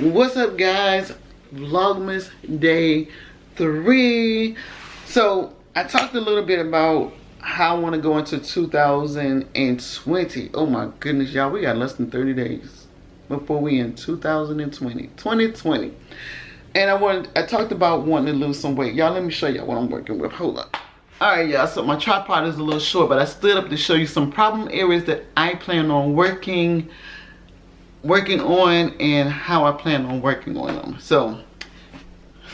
What's up, guys? Vlogmas day 3. So I talked a little bit about how I want to go into 2020. Oh my goodness, y'all, we got less than 30 days before we in 2020. And I talked about wanting to lose some weight. Y'all, let me show y'all what I'm working with. Hold up. Alright, y'all, so my tripod is a little short, but I stood up to show you some problem areas that I plan on working on and how I plan on working on them. So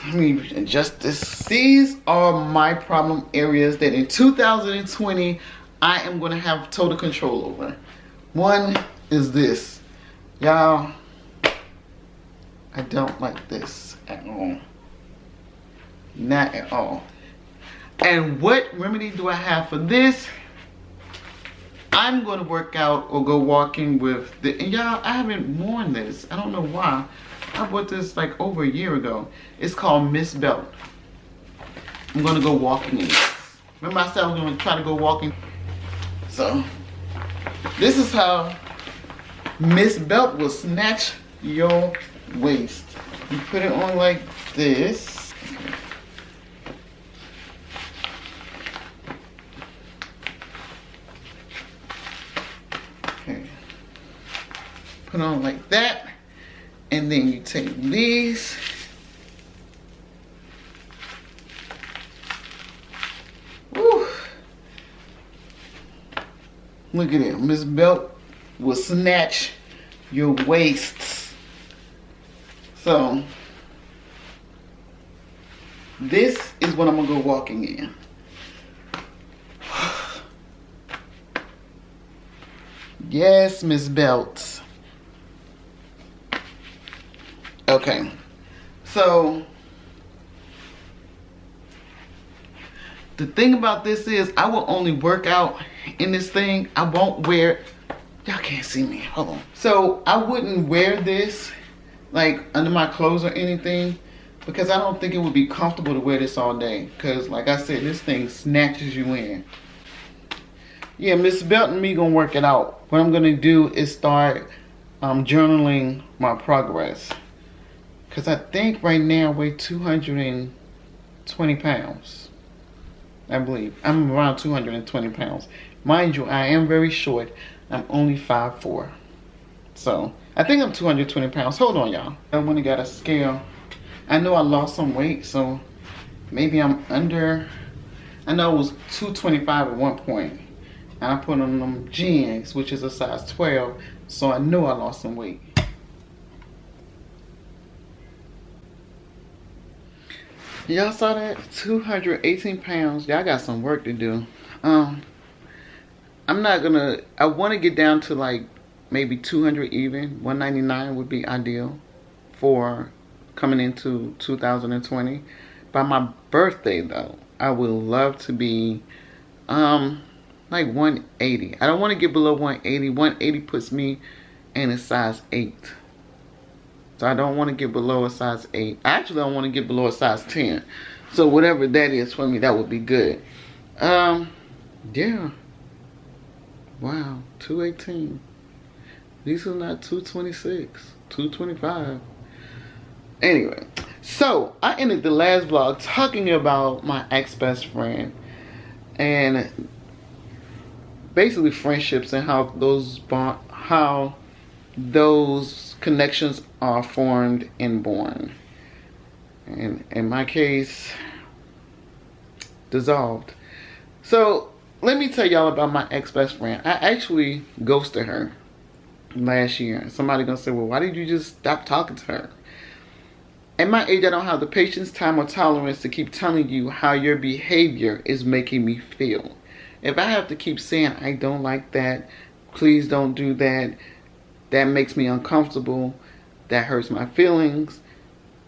let me adjust this. These are my problem areas that in 2020 I am going to have total control over. One is this. Y'all, I don't like this at all. Not at all. And what remedy do I have for this? I'm going to work out or go walking with the, and y'all, I haven't worn this. I don't know why. I bought this like over a year ago. It's called Miss Belt. I'm going to go walking in this. Remember I said I was going to try to go walking. So, this is how Miss Belt will snatch your waist. You put it on like this. Put on like that, and then you take these, woo. Look at it. Miss Belt will snatch your waists. So this is what I'm gonna go walking in. Yes, Miss Belt. Okay, so the thing about this is I will only work out in this thing. I won't wear, y'all can't see me, hold on. So I wouldn't wear this like under my clothes or anything because I don't think it would be comfortable to wear this all day because like I said, this thing snatches you in. Yeah, Miss Belt and me gonna work it out. What I'm gonna do is start journaling my progress. Because I think right now I weigh 220 pounds. I believe. I'm around 220 pounds. Mind you, I am very short. I'm only 5'4". So, I think I'm 220 pounds. Hold on, y'all. I went and got a scale. I know I lost some weight, so maybe I'm under. I know it was 225 at one point. And I put on them jeans, which is a size 12. So I know I lost some weight. Y'all saw that? 218 pounds. Y'all got some work to do. I'm not gonna, I want to get down to like maybe 200 even. 199 would be ideal for coming into 2020. By my birthday though, I would love to be like 180. I don't want to get below 180. 180 puts me in a size 8. So I don't want to get below a size 8. Actually, I want to get below a size 10. So whatever that is for me, that would be good. Yeah. Wow, 218. These are not 226, 225. Anyway, so I ended the last vlog talking about my ex-best friend. And basically friendships and how those connections are formed and born, and in my case dissolved. So let me tell y'all about my ex-best friend. I actually ghosted her last year. Somebody gonna say, well, why did you just stop talking to her? At my age, I don't have the patience, time, or tolerance to keep telling you how your behavior is making me feel. If I have to keep saying I don't like that, please don't do that, that makes me uncomfortable, that hurts my feelings.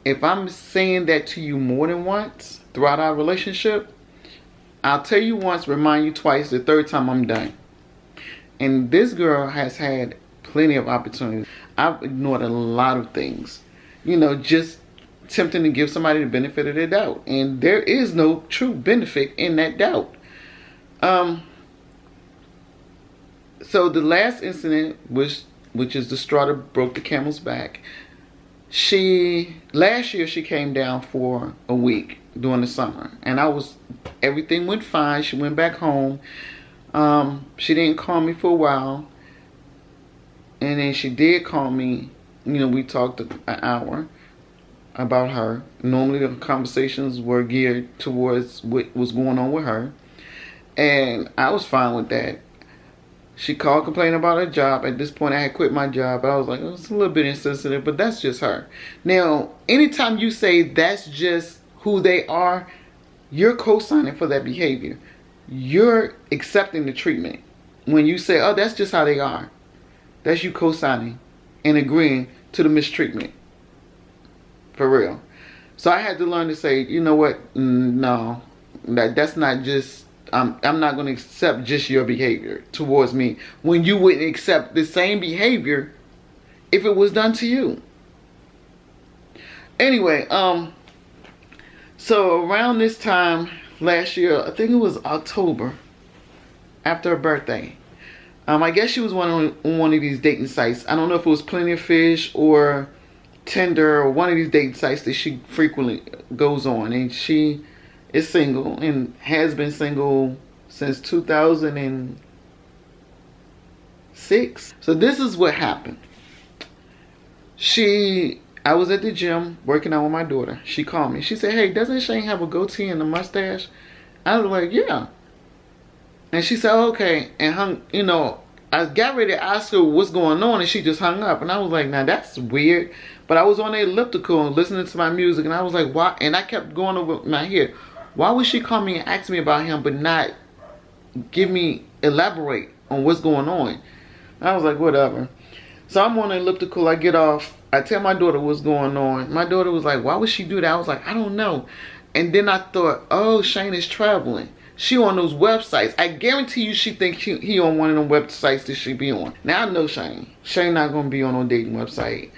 If I'm saying that to you more than once throughout our relationship, I'll tell you once, remind you twice, the third time I'm done. And this girl has had plenty of opportunities. I've ignored a lot of things. You know, just tempting to give somebody the benefit of their doubt. And there is no true benefit in that doubt. So the last incident, which is the straw that broke the camel's back, last year she came down for a week during the summer, and everything went fine. She went back home. She didn't call me for a while, and then she did call me. We talked an hour about her. Normally the conversations were geared towards what was going on with her, and I was fine with that. She called complaining about her job. At this point, I had quit my job. I was like, oh, it's a little bit insensitive, but that's just her. Now, anytime you say that's just who they are, you're co-signing for that behavior. You're accepting the treatment. When you say, oh, that's just how they are, that's you co-signing and agreeing to the mistreatment. For real. So I had to learn to say, you know what? No, that's not just... I'm not going to accept just your behavior towards me when you wouldn't accept the same behavior if it was done to you. Anyway, so around this time last year, I think it was October, after her birthday, I guess she was on one of these dating sites. I don't know if it was Plenty of Fish or Tinder or one of these dating sites that she frequently goes on, and she is single and has been single since 2006. So this is what happened. I was at the gym working out with my daughter. She called me. She said, hey, doesn't Shane have a goatee and a mustache? I was like, yeah. And she said, okay. And I got ready to ask her what's going on, and she just hung up. And I was like, now that's weird. But I was on the elliptical and listening to my music, and I was like, why? And I kept going over my head. Why would she call me and ask me about him but not elaborate on what's going on? I was like, whatever. So I'm on the elliptical. I get off. I tell my daughter what's going on. My daughter was like, why would she do that? I was like, I don't know. And then I thought, oh, Shane is traveling. She on those websites. I guarantee you she thinks he on one of them websites that she be on. Now I know Shane. Shane not going to be on no dating website.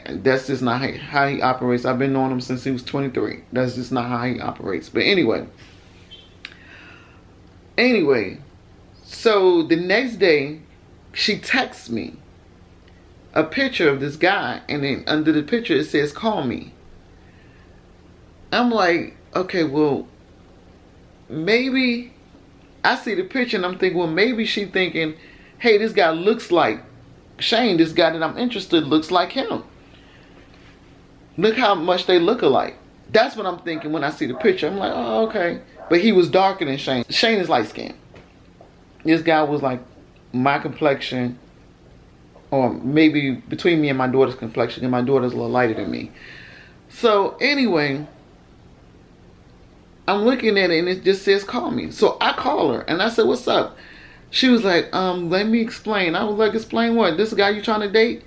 That's just not how he operates. I've been knowing him since he was 23. That's just not how he operates. But anyway, so the next day, she texts me a picture of this guy, and then under the picture it says, call me. I'm like, okay, well, maybe I see the picture and I'm thinking, well, maybe she thinking, hey, this guy looks like Shane. This guy that I'm interested looks like him. Look how much they look alike. That's what I'm thinking when I see the picture. I'm like, oh, okay. But he was darker than Shane. Shane is light skinned. This guy was like my complexion, or maybe between me and my daughter's complexion, and my daughter's a little lighter than me. So anyway, I'm looking at it and it just says call me. So I call her and I said, what's up? She was like, let me explain. I was like, explain what? This guy you trying to date?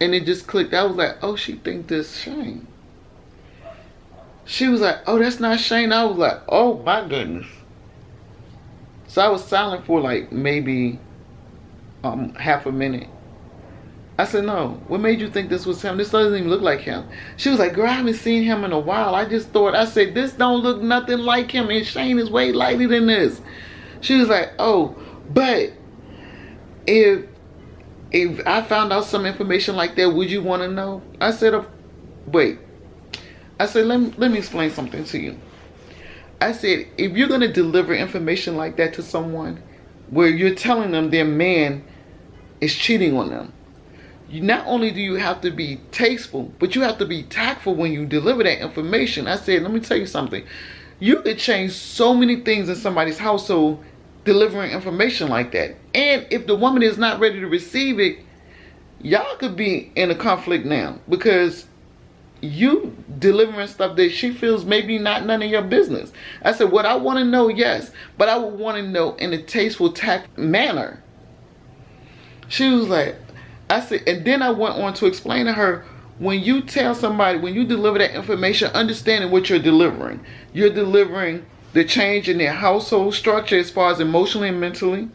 And it just clicked. I was like, oh, she think this Shane. She was like, oh, that's not Shane. I was like, oh my goodness. So I was silent for like maybe half a minute. I said, no, what made you think this was him? This doesn't even look like him. She was like, girl, I haven't seen him in a while. I said, this don't look nothing like him, and Shane is way lighter than this. She was like, oh, but if I found out some information like that, would you want to know? I said, wait. I said, let me explain something to you. I said, if you're going to deliver information like that to someone where you're telling them their man is cheating on them, not only do you have to be tasteful, but you have to be tactful when you deliver that information. I said, let me tell you something. You could change so many things in somebody's household delivering information like that. And if the woman is not ready to receive it, y'all could be in a conflict now, because you delivering stuff that she feels maybe not none of your business. I said, what I want to know, yes, but I would want to know in a tasteful, tact manner. She was like, I said, and then I went on to explain to her, when you tell somebody, when you deliver that information, understanding what you're delivering the change in their household structure as far as emotionally and mentally,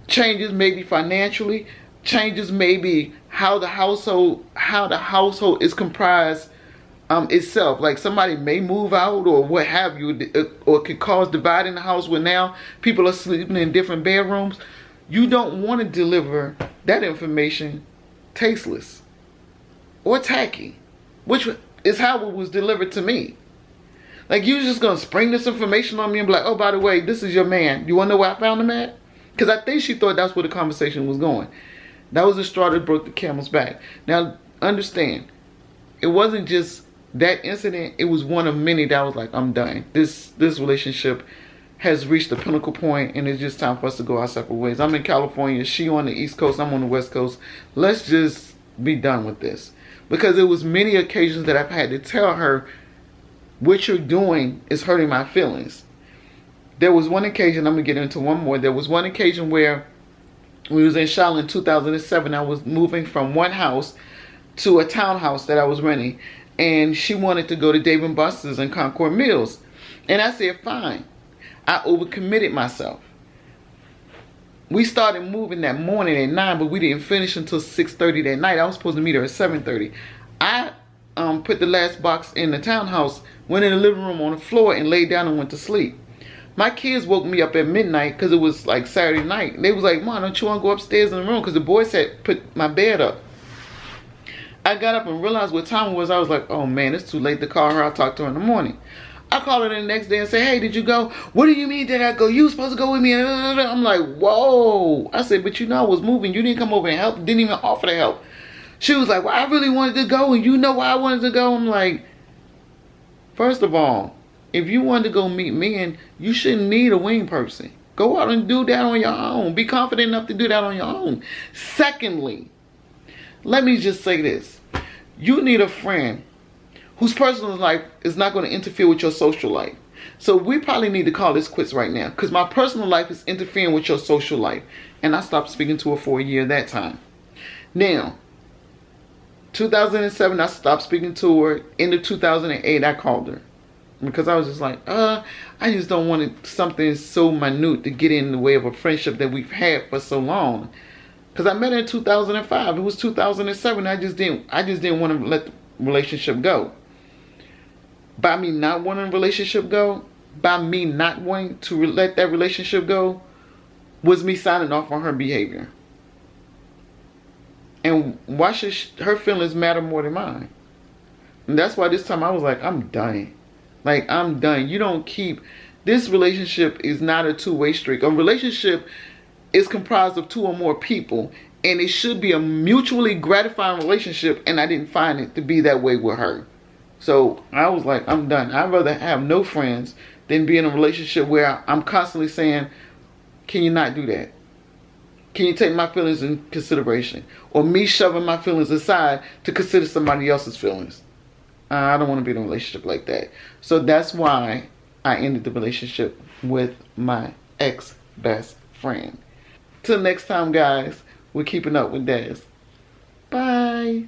changes maybe financially, changes maybe how the household is comprised itself. Like somebody may move out or what have you, or could cause divide in the house where now people are sleeping in different bedrooms. You don't want to deliver that information tasteless. or tacky, which is how it was delivered to me. Like, you just gonna spring this information on me and be like, oh, by the way, this is your man. You wanna know where I found him at? Because I think she thought that's where the conversation was going. That was the straw that broke the camel's back. Now, understand, it wasn't just that incident. It was one of many that was like, I'm done. This relationship has reached the pinnacle point, and it's just time for us to go our separate ways. I'm in California. She on the East Coast. I'm on the West Coast. Let's just be done with this. Because it was many occasions that I've had to tell her, what you're doing is hurting my feelings. There was one occasion, I'm going to get into one more. There was one occasion where we was in Charlotte in 2007. I was moving from one house to a townhouse that I was renting. And she wanted to go to Dave & Buster's and Concord Mills. And I said, fine. I overcommitted myself. We started moving that morning at 9, but we didn't finish until 6:30 that night. I was supposed to meet her at 7:30. I put the last box in the townhouse, went in the living room on the floor, and laid down and went to sleep. My kids woke me up at midnight because it was like Saturday night. They was like, Mom, don't you want to go upstairs in the room? Because the boys had put my bed up. I got up and realized what time it was. I was like, oh man, it's too late to call her. I'll talk to her in the morning. I called her the next day and said, hey, did you go? What do you mean did I go? You were supposed to go with me. I'm like, whoa. I said, but you know I was moving. You didn't come over and help. Didn't even offer to help. She was like, well, I really wanted to go, and you know why I wanted to go. I'm like, first of all, if you wanted to go meet men, you shouldn't need a wing person. Go out and do that on your own. Be confident enough to do that on your own. Secondly, let me just say this. You need a friend whose personal life is not going to interfere with your social life. So we probably need to call this quits right now, because my personal life is interfering with your social life. And I stopped speaking to her for a year that time. Now, 2007, I stopped speaking to her. End of 2008, I called her. Because I was just like, I just don't want something so minute to get in the way of a friendship that we've had for so long. Because I met her in 2005. It was 2007. I just didn't want to let the relationship go. By me not wanting a relationship go, by me not wanting to let that relationship go, was me signing off on her behavior. And why should her feelings matter more than mine? And that's why this time I was like, I'm done. Like, I'm done. You don't keep... This relationship is not a two-way street. A relationship is comprised of two or more people, and it should be a mutually gratifying relationship, and I didn't find it to be that way with her. So I was like, I'm done. I'd rather have no friends than be in a relationship where I'm constantly saying, can you not do that? Can you take my feelings in consideration? Or me shoving my feelings aside to consider somebody else's feelings. I don't want to be in a relationship like that. So that's why I ended the relationship with my ex-best friend. Till next time, guys, we're keeping up with Des. Bye.